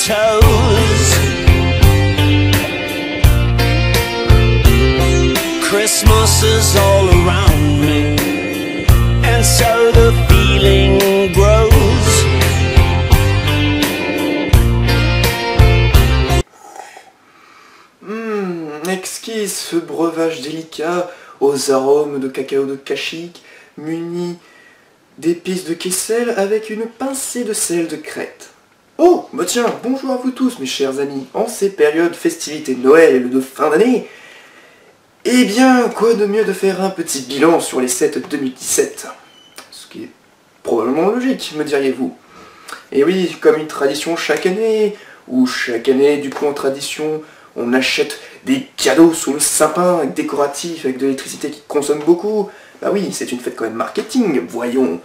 toes. Christmas is all around me, and so the feeling grows. Exquise ce breuvage délicat aux arômes de cacao de Cachik, muni d'épices de Kessel avec une pincée de sel de Crète. Oh, bah tiens, bonjour à vous tous mes chers amis, en ces périodes festivités de Noël et de fin d'année. Eh bien, quoi de mieux de faire un petit bilan sur les sets 2017, ce qui est probablement logique, me diriez-vous. Et oui, comme une tradition chaque année, ou chaque année, du coup en tradition, on achète des cadeaux sous le sapin, décoratifs, avec de l'électricité qui consomme beaucoup. Bah oui, c'est une fête quand même marketing, voyons.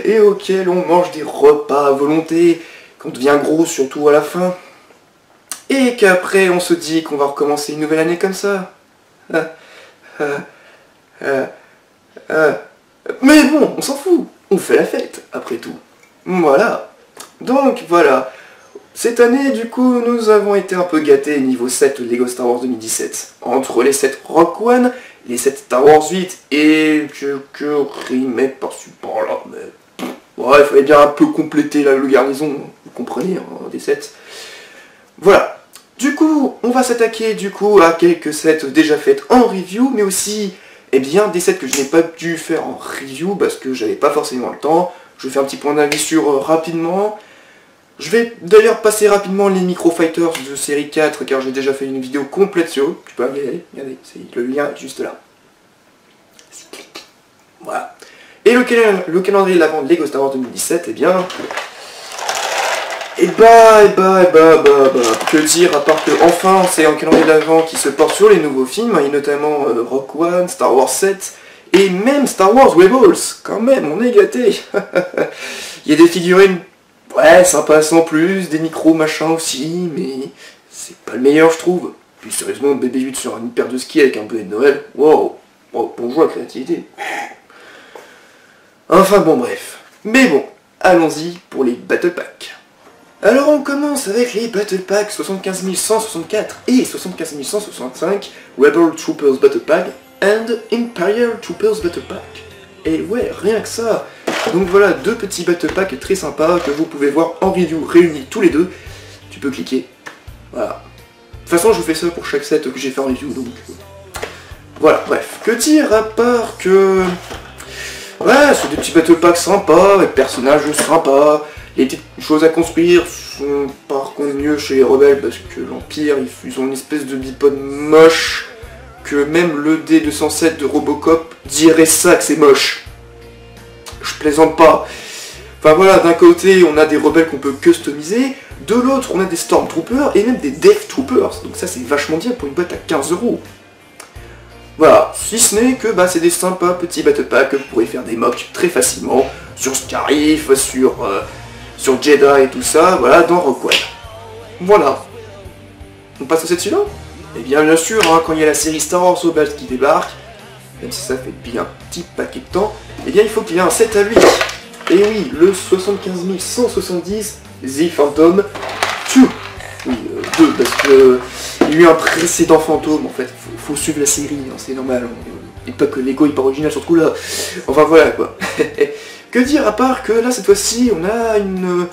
Et auquel on mange des repas à volonté, qu'on devient gros surtout à la fin. Et qu'après on se dit qu'on va recommencer une nouvelle année comme ça. Mais bon, on s'en fout, on fait la fête, après tout. Voilà. Donc voilà. Cette année, du coup, nous avons été un peu gâtés niveau 7 Lego Star Wars 2017. Entre les 7 Rogue One, les 7 Star Wars 8 et quelques remakes par-ci par-là, mais... Ouais, il fallait bien un peu compléter le garnison, vous comprenez, hein, des sets. Voilà. Du coup, on va s'attaquer du coup à quelques sets déjà faits en review, mais aussi, eh bien, des sets que je n'ai pas dû faire en review parce que j'avais pas forcément le temps. Je vais faire un petit point d'avis sur rapidement. Je vais d'ailleurs passer rapidement les Micro Fighters de série 4 car j'ai déjà fait une vidéo complète sur eux. Tu peux regarder, regardez, le lien est juste là. Voilà. Et le calendrier de la vente Lego Star Wars 2017, eh bien... que dire à part que enfin c'est un calendrier de l'avant qui se porte sur les nouveaux films, et notamment Rogue One, Star Wars 7 et même Star Wars Rebels. Quand même, on est gâtés. Il y a des figurines, ouais, sympa sans plus, des micros machin aussi, mais c'est pas le meilleur je trouve. Puis sérieusement, BB-8 sur une paire de skis avec un bonnet de Noël, wow, bonjour la créativité. Enfin bon bref. Mais bon, allons-y pour les Battle Packs. Alors on commence avec les Battle Packs 75 164 et 75 165 Rebel Troopers Battle Pack and Imperial Troopers Battle Pack. Et ouais, rien que ça. Donc voilà, deux petits Battle Packs très sympas que vous pouvez voir en review réunis tous les deux. Tu peux cliquer. Voilà. De toute façon, je vous fais ça pour chaque set que j'ai fait en review, donc... Voilà, bref. Que dire à part que... Ouais, c'est des petits Battle Packs sympas, avec personnages sympas. Les petites choses à construire sont par contre mieux chez les rebelles parce que l'Empire, ils ont une espèce de bipod moche que même le D207 de Robocop dirait ça que c'est moche. Je plaisante pas. Enfin voilà, d'un côté on a des rebelles qu'on peut customiser, de l'autre on a des Stormtroopers et même des Death Troopers. Donc ça c'est vachement bien pour une boîte à 15 €. Voilà, si ce n'est que bah, c'est des sympas petits battle packs que vous pourrez faire des mocks très facilement sur Scarif, sur Jedi et tout ça, voilà, dans Rogue One. Voilà. On passe au set suivant? Et bien sûr, hein, quand il y a la série Star Wars Rebels qui débarque, même si ça fait bien un petit paquet de temps, et bien il faut qu'il y ait un 7 à 8. Et oui, le 75 170 The Phantom 2. Oui, 2, parce que il y a eu un précédent fantôme en fait, faut suivre la série, hein, c'est normal. Et pas que Lego est pas original sur ce coup là. Enfin voilà quoi. Que dire à part que là cette fois-ci on a une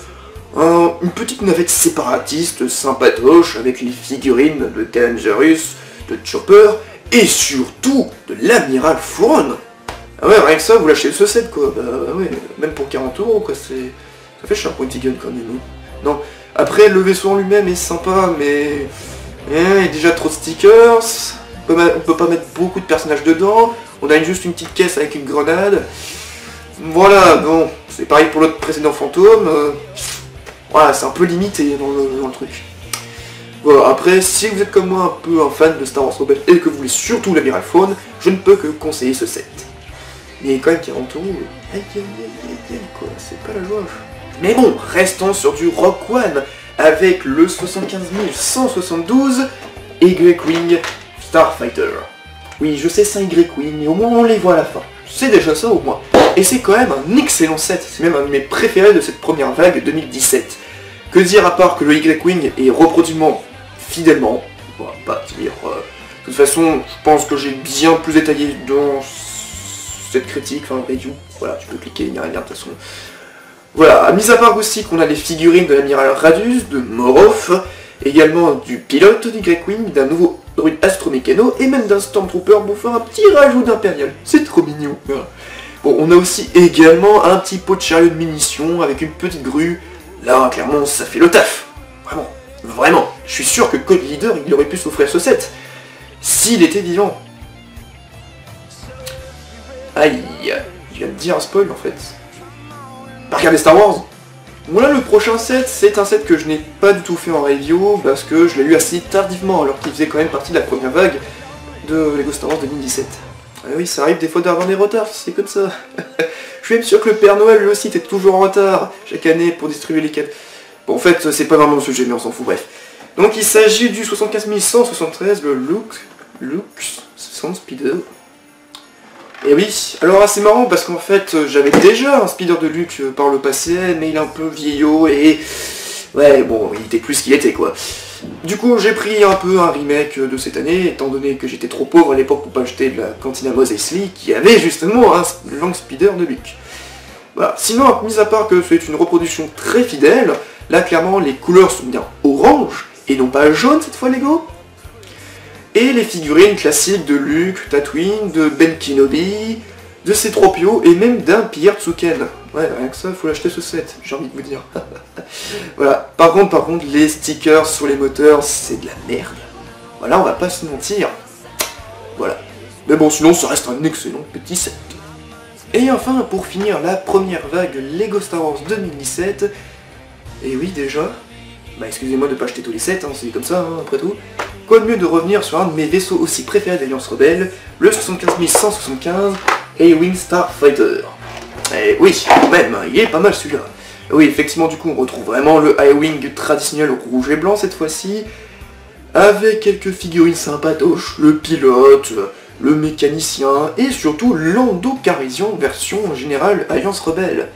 petite navette séparatiste sympatoche avec les figurines de Dangerous, de Chopper et surtout de l'amiral Fouron. Ah ouais, rien que ça vous lâchez ce set quoi, bah ouais, même pour 40 € quoi, ça fait cher pour une petite gun quand même. Non, après le vaisseau en lui-même est sympa mais il y a déjà trop de stickers, on peut pas mettre beaucoup de personnages dedans, on a juste une petite caisse avec une grenade. Voilà, bon, c'est pareil pour l'autre précédent fantôme, voilà, c'est un peu limité dans le truc. Voilà, après, si vous êtes comme moi un peu un fan de Star Wars Rebels et que vous voulez surtout l'amiral Fawn, je ne peux que conseiller ce set. Mais quand même 40 €, quoi, c'est pas la joie. Mais bon, restons sur du Rogue One, avec le 75 172 Y-Wing Starfighter. Oui, je sais, c'est un Y-Wing, mais au moins on les voit à la fin. C'est déjà ça au moins. Et c'est quand même un excellent set, c'est même un de mes préférés de cette première vague 2017. Que dire à part que le Y-Wing est reproduitement fidèlement, on va pas dire... de toute façon, je pense que j'ai bien plus détaillé dans cette critique, enfin review, voilà, tu peux cliquer, il n'y a rien de toute façon. Voilà, mis à part aussi qu'on a les figurines de l'amiral Radius, de Morph, également du pilote du Y-Wing, d'un nouveau droïde astromécano, et même d'un Stormtrooper pour faire un petit rajout d'impérial. C'est trop mignon. Voilà. Bon, on a aussi également un petit pot de chariot de munitions avec une petite grue. Là, clairement, ça fait le taf. Vraiment, vraiment. Je suis sûr que Code Leader, il aurait pu s'offrir ce set. S'il était vivant. Aïe, je viens de dire un spoil en fait. Bah, regardez Star Wars. Voilà, le prochain set, c'est un set que je n'ai pas du tout fait en review, parce que je l'ai eu assez tardivement, alors qu'il faisait quand même partie de la première vague de Lego Star Wars 2017. Ah oui, ça arrive des fois d'avoir des retards, c'est comme ça. Je suis même sûr que le Père Noël, lui aussi, était toujours en retard, chaque année, pour distribuer les cadeaux. Bon, en fait, c'est pas vraiment le sujet, mais on s'en fout, bref. Donc il s'agit du 75 173, le Lux Sound Speeder. Et oui, alors c'est marrant parce qu'en fait j'avais déjà un speeder de Luke par le passé, mais il est un peu vieillot et... ouais, bon, il était plus ce qu'il était quoi. Du coup j'ai pris un peu un remake de cette année, étant donné que j'étais trop pauvre à l'époque pour pas acheter de la cantina Mos Eisley, qui avait justement un long speeder de Luke. Voilà, sinon, mis à part que c'est une reproduction très fidèle, là clairement les couleurs sont bien orange, et non pas jaune cette fois Lego. Et les figurines classiques de Luke, Tatooine, de Ben Kenobi, de C-3PO et même d'un Pierre Tsuken. Ouais, rien que ça, faut l'acheter ce set, j'ai envie de vous dire. Voilà, par contre, les stickers sur les moteurs, c'est de la merde. Voilà, on va pas se mentir. Voilà. Mais bon, sinon, ça reste un excellent petit set. Et enfin, pour finir la première vague Lego Star Wars 2017, et oui, déjà, bah excusez-moi de pas acheter tous les sets, hein, c'est comme ça, hein, après tout. Quoi de mieux de revenir sur un de mes vaisseaux aussi préférés d'Alliance Rebelle, le 75 175 A-Wing Starfighter. Et oui, quand même, il est pas mal celui-là. Oui, effectivement, du coup, on retrouve vraiment le A-Wing traditionnel rouge et blanc cette fois-ci, avec quelques figurines sympatoches, le pilote, le mécanicien, et surtout Lando Calrissian version générale Alliance Rebelle.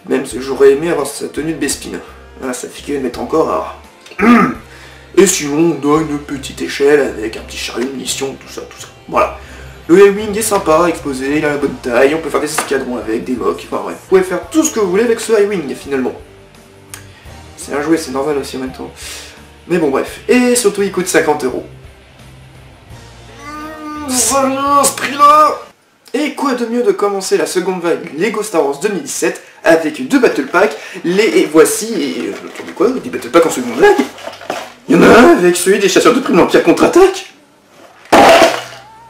Même si j'aurais aimé avoir sa tenue de Bespin. Ah, sa figurine m'est encore rare. Et sinon, on a une petite échelle avec un petit chariot de munitions, tout ça. Voilà. Le A-Wing est sympa à exposer, il a la bonne taille, on peut faire des escadrons avec, des mocs, enfin bref. Vous pouvez faire tout ce que vous voulez avec ce A-Wing finalement. C'est un jouet, c'est normal aussi en même temps. Mais bon bref. Et surtout il coûte 50 €. Ça vient, ce prix-là. Et quoi de mieux de commencer la seconde vague Lego Star Wars 2017 avec deux Battle Packs, et voici, et quoi, des Battle Packs en seconde vague. Il y en a un avec celui des chasseurs de primes l'Empire contre-attaque.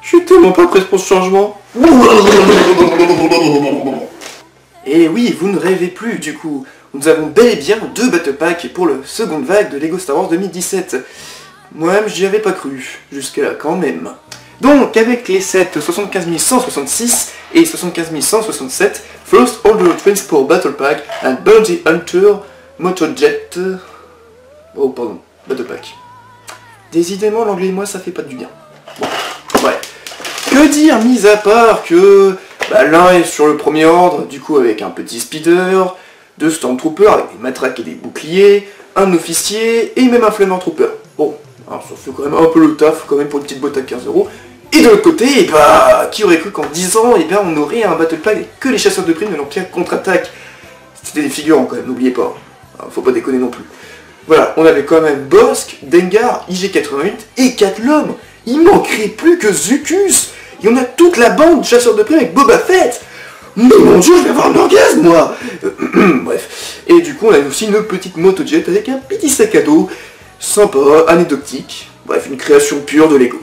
Je suis tellement pas prêt pour ce changement. Et oui, vous ne rêvez plus du coup. Nous avons bel et bien deux Battle Packs pour la seconde vague de Lego Star Wars 2017. Moi-même, j'y avais pas cru, jusqu'à là quand même. Donc, avec les sets 75 166 et 75 167, First Order Transport Battle Pack and Bounty Hunter Motorjet... oh, pardon, Battle Pack. Décidément, l'anglais et moi, ça fait pas du bien. Bon, ouais. Que dire, mis à part que... bah, l'un est sur le premier ordre, du coup avec un petit speeder, deux Stormtroopers avec des matraques et des boucliers, un officier et même un Flaming Trooper. Bon, alors ça fait quand même un peu le taf, quand même pour une petite boîte à 15 €. Et de l'autre côté, et bah, qui aurait cru qu'en 10 ans, et bien, on aurait un Battle Pack avec que les chasseurs de primes de l'Empire contre-attaque. C'était des figurants quand même, n'oubliez pas. Alors, faut pas déconner non plus. Voilà, on avait quand même Bossk, Dengar, IG-88 et Catlum. Il manquerait plus que Zucus. Et on a toute la bande de chasseurs de primes avec Boba Fett. Mais mon dieu, je vais avoir un orgasme, moi. Bref. Et du coup, on a aussi une petite motojet avec un petit sac à dos. Sympa, anecdotique. Bref, une création pure de Lego.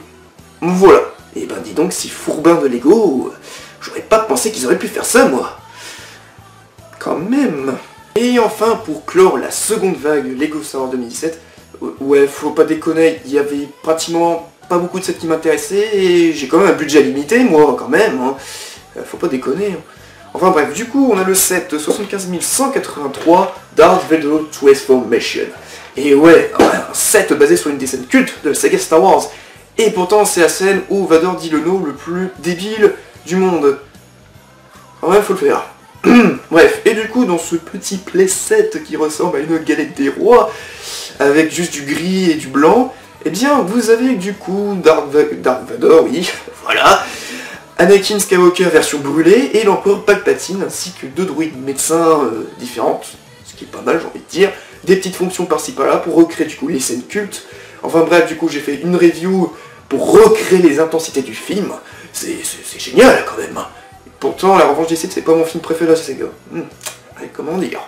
Voilà. Et ben dis donc, si fourbin de Lego, j'aurais pas pensé qu'ils auraient pu faire ça, moi. Quand même. Et enfin, pour clore la seconde vague Lego Star Wars 2017, ouais, faut pas déconner, il y avait pratiquement pas beaucoup de sets qui m'intéressaient, et j'ai quand même un budget limité, moi, quand même, hein. Faut pas déconner. Enfin bref, du coup, on a le set 75 183 Darth Vader Transformation. Et ouais, un set basé sur une des scènes cultes de la saga Star Wars. Et pourtant, c'est la scène où Vader dit le nom le plus débile du monde. Ouais, faut le faire. Bref, et du coup, dans ce petit playset qui ressemble à une galette des rois, avec juste du gris et du blanc, eh bien, vous avez du coup Darth Vader, oui, voilà, Anakin Skywalker version brûlée, et l'empereur Palpatine, ainsi que 2 droïdes médecins différentes, ce qui est pas mal, j'ai envie de dire, des petites fonctions par-ci par-là pour recréer du coup les scènes cultes. Enfin bref, du coup, j'ai fait une review pour recréer les intensités du film. C'est génial quand même. Pourtant, La Revanche des Sith, c'est pas mon film préféré, c'est gars. Comment dire.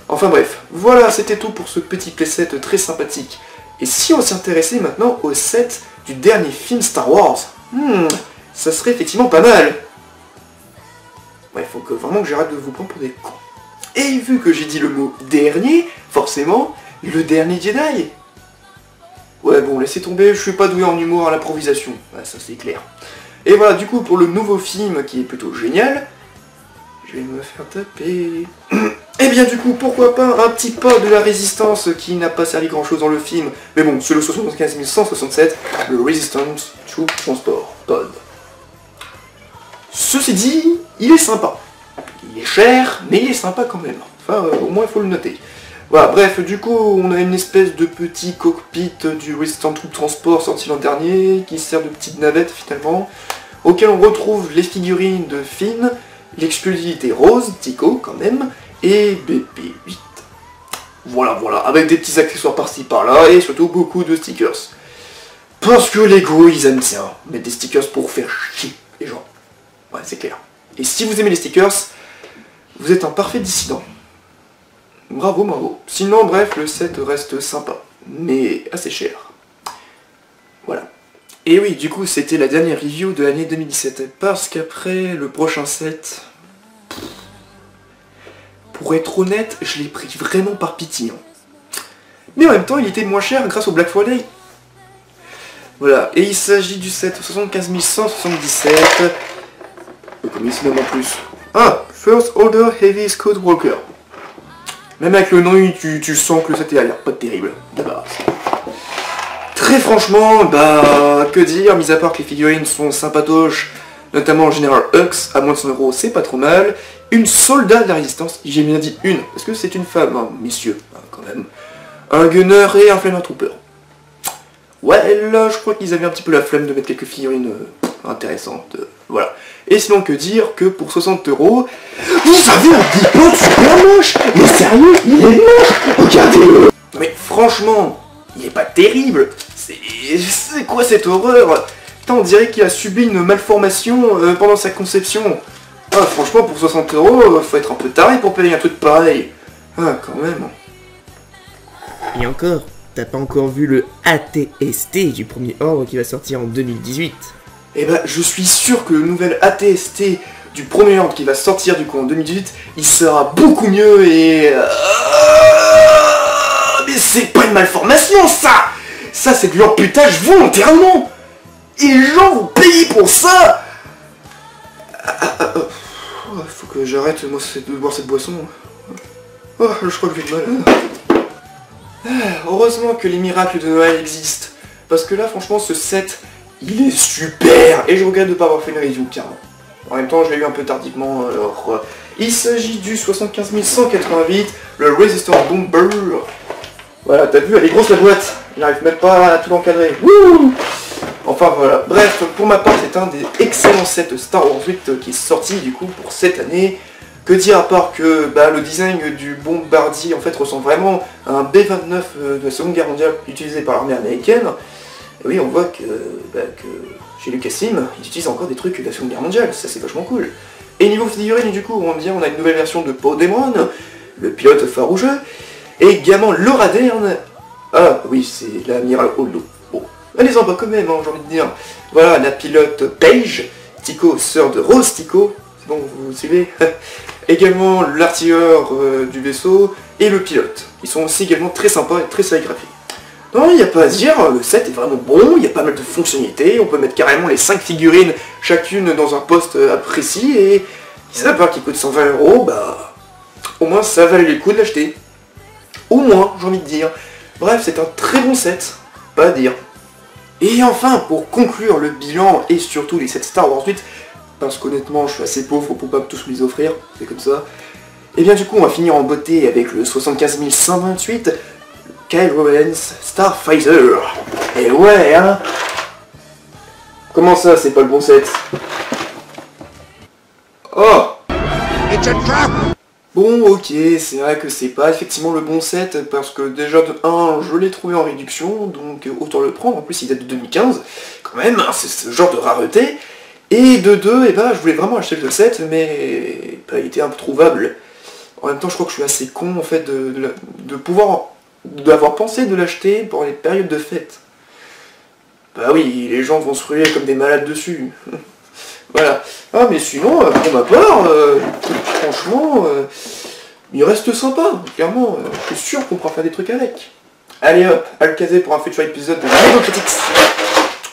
Enfin bref, voilà, c'était tout pour ce petit playset très sympathique. Et si on s'intéressait maintenant au set du dernier film Star Wars, ça serait effectivement pas mal. Ouais, faut vraiment que j'arrête de vous prendre pour des cons. Et vu que j'ai dit le mot dernier, forcément, le dernier Jedi. Ouais bon, laissez tomber, je suis pas doué en humour à l'improvisation, ouais, ça c'est clair. Et voilà, du coup, pour le nouveau film qui est plutôt génial, je vais me faire taper. Et bien du coup, pourquoi pas un petit pod de la Résistance qui n'a pas servi grand chose dans le film, mais bon, c'est le 75 167, le Resistance Troop Transport Pod. Ceci dit, il est sympa. Il est cher, mais il est sympa quand même. Enfin, au moins il faut le noter. Voilà, bref, du coup, on a une espèce de petit cockpit du Resistance Troop Transport sorti l'an dernier, qui sert de petite navette finalement, auquel on retrouve les figurines de Finn, l'exclusivité rose, Tico quand même, et BP8. Voilà, avec des petits accessoires par-ci par-là, et surtout beaucoup de stickers. Parce que Lego, ils aiment bien mettre des stickers pour faire chier les gens. Ouais, c'est clair. Et si vous aimez les stickers, vous êtes un parfait dissident. Bravo. Sinon, bref, le set reste sympa, mais assez cher. Voilà. Et oui, du coup, c'était la dernière review de l'année 2017, parce qu'après, le prochain set... Pour être honnête, je l'ai pris vraiment par pitié. Mais en même temps, il était moins cher grâce au Black Friday. Voilà, et il s'agit du set 75 177... Comme il se nomme en plus. Ah, First Order Heavy Scout Walker. Même avec le nom, tu sens que le set a l'air pas terrible. D'abord. Très franchement, bah, que dire, mis à part que les figurines sont sympatoches, notamment le Général Hux, à moins de 100 €, c'est pas trop mal. Une soldat de la Résistance, j'ai bien dit une, parce que c'est une femme, hein, messieurs, hein, quand même. Un gunner et un flammer trooper. Ouais, là, je crois qu'ils avaient un petit peu la flemme de mettre quelques figurines intéressantes, voilà. Et sinon, que dire que pour 60 €, vous avez un diplote super moche. Mais sérieux, il est moche. Regardez-le. Non mais franchement, il est pas terrible. C'est quoi cette horreur? Putain, on dirait qu'il a subi une malformation pendant sa conception. Ah, franchement, pour 60 €, faut être un peu taré pour payer un truc pareil. Ah, quand même. Et encore, t'as pas encore vu le ATST du premier ordre qui va sortir en 2018. Eh ben, je suis sûr que le nouvel ATST du premier ordre qui va sortir du coup en 2018, il sera beaucoup mieux et... Mais c'est pas une malformation, ça! Ça, c'est de l'amputage volontairement! Et les gens vont payer pour ça! Faut que j'arrête, moi, de boire cette boisson. Oh, je crois que j'ai du mal. Heureusement que les miracles de Noël existent. Parce que là, franchement, ce set... il est super. Et je regrette de ne pas avoir fait une review, carrément. En même temps, je l'ai eu un peu tardivement, alors... il s'agit du 75 188, le Resistance Bomber. Voilà, t'as vu, elle est grosse la boîte. J'arrive même pas à tout encadrer. Wouh! Enfin voilà, bref, pour ma part, c'est un des excellents sets Star Wars 8 qui est sorti, du coup, pour cette année. Que dire à part que bah, le design du bombardier, en fait, ressemble vraiment à un B-29 de la Seconde Guerre mondiale utilisé par l'armée américaine. Et oui, on voit que chez Lucasfilm, ils utilisent encore des trucs de la Seconde Guerre mondiale, ça c'est vachement cool. Et niveau figurine, du coup, on a une nouvelle version de Poe Dameron, le pilote faroucheux, et également Laura Dern. Ah oui, c'est l'amiral Holdo. Bon, elle est sympa quand même, hein, j'ai envie de dire. Voilà, la pilote Paige, Tico, sœur de Rose Tico, c'est bon, vous suivez. Également l'artilleur du vaisseau, et le pilote. Ils sont aussi également très sympas et très sérigraphiés. Non, il n'y a pas à dire, le set est vraiment bon, il y a pas mal de fonctionnalités, on peut mettre carrément les 5 figurines, chacune dans un poste précis, et si ça part qui coûte 120 €, bah... au moins ça valait le coup de l'acheter. Au moins, j'ai envie de dire. Bref, c'est un très bon set, pas à dire. Et enfin, pour conclure le bilan, et surtout les sets Star Wars 8, parce qu'honnêtement je suis assez pauvre pour pas tous me les offrir, c'est comme ça. Et bien du coup on va finir en beauté avec le 75 128 Kyle Rowlands Starfighter. Et ouais hein. Comment ça c'est pas le bon set? Oh! Bon ok, c'est vrai que c'est pas effectivement le bon set, parce que déjà de 1, je l'ai trouvé en réduction, donc autant le prendre, en plus il date de 2015, quand même, hein, c'est ce genre de rareté. Et de 2, et ben je voulais vraiment acheter le set, mais bah, il était introuvable. En même temps je crois que je suis assez con en fait d'avoir pensé de l'acheter pour les périodes de fête. Bah oui, les gens vont se ruer comme des malades dessus. Voilà. Ah mais sinon, pour ma part, franchement, il reste sympa, clairement, je suis sûr qu'on pourra faire des trucs avec. Allez hop, à le caser pour un futur épisode de Lego Critics.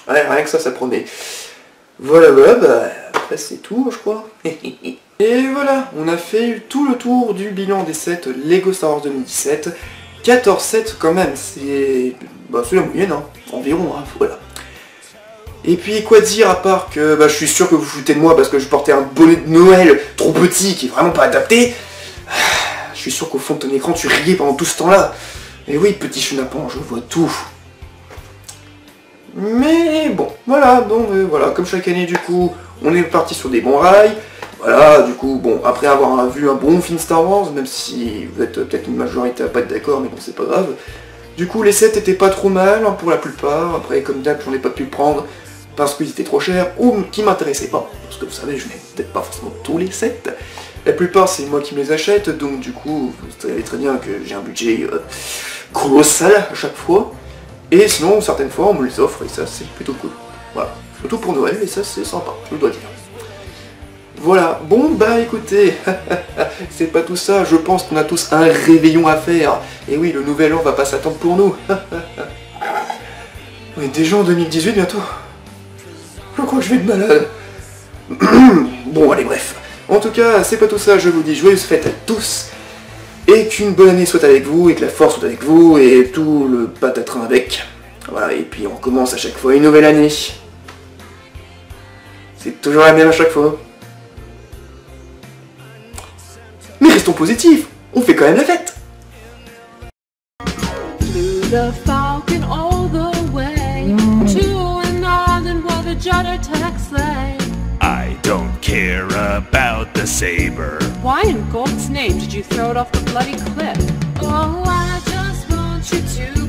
Ouais, rien que ça promet. Voilà, bah, après c'est tout, je crois. Et voilà, on a fait tout le tour du bilan des sets Lego Star Wars 2017. 14 sets quand même, c'est la moyenne, hein, environ, hein, voilà. Et puis quoi dire à part que je suis sûr que vous foutez de moi parce que je portais un bonnet de Noël trop petit qui est vraiment pas adapté. Je suis sûr qu'au fond de ton écran tu riais pendant tout ce temps-là. Et oui petit chenapan, je vois tout. Mais bon, voilà, voilà, comme chaque année du coup, on est parti sur des bons rails. Voilà, du coup, bon, après avoir vu un bon film Star Wars, même si vous êtes peut-être une majorité à pas être d'accord, mais bon c'est pas grave. Du coup les sets étaient pas trop mal hein, pour la plupart, après comme d'hab j'en ai pas pu prendre parce qu'ils étaient trop chers ou qui m'intéressaient pas, parce que vous savez je n'ai peut-être pas forcément tous les sets, la plupart c'est moi qui me les achète, donc du coup vous savez très bien que j'ai un budget colossal à chaque fois, et sinon certaines fois on me les offre et ça c'est plutôt cool, voilà, surtout pour Noël et ça c'est sympa, je dois dire. Voilà, bon bah écoutez, c'est pas tout ça, je pense qu'on a tous un réveillon à faire, et oui le nouvel an va pas s'attendre pour nous. On est déjà en 2018 bientôt. Je crois que je vais être malade. Bon, allez, bref. En tout cas, c'est pas tout ça, je vous dis joyeuses fêtes à tous, et qu'une bonne année soit avec vous, et que la force soit avec vous, et tout le patatras avec. Voilà, et puis on commence à chaque fois une nouvelle année. C'est toujours la même à chaque fois. Mais restons positifs, on fait quand même la fête. I don't care about the saber. Why in God's name did you throw it off the bloody cliff? Oh, I just want you to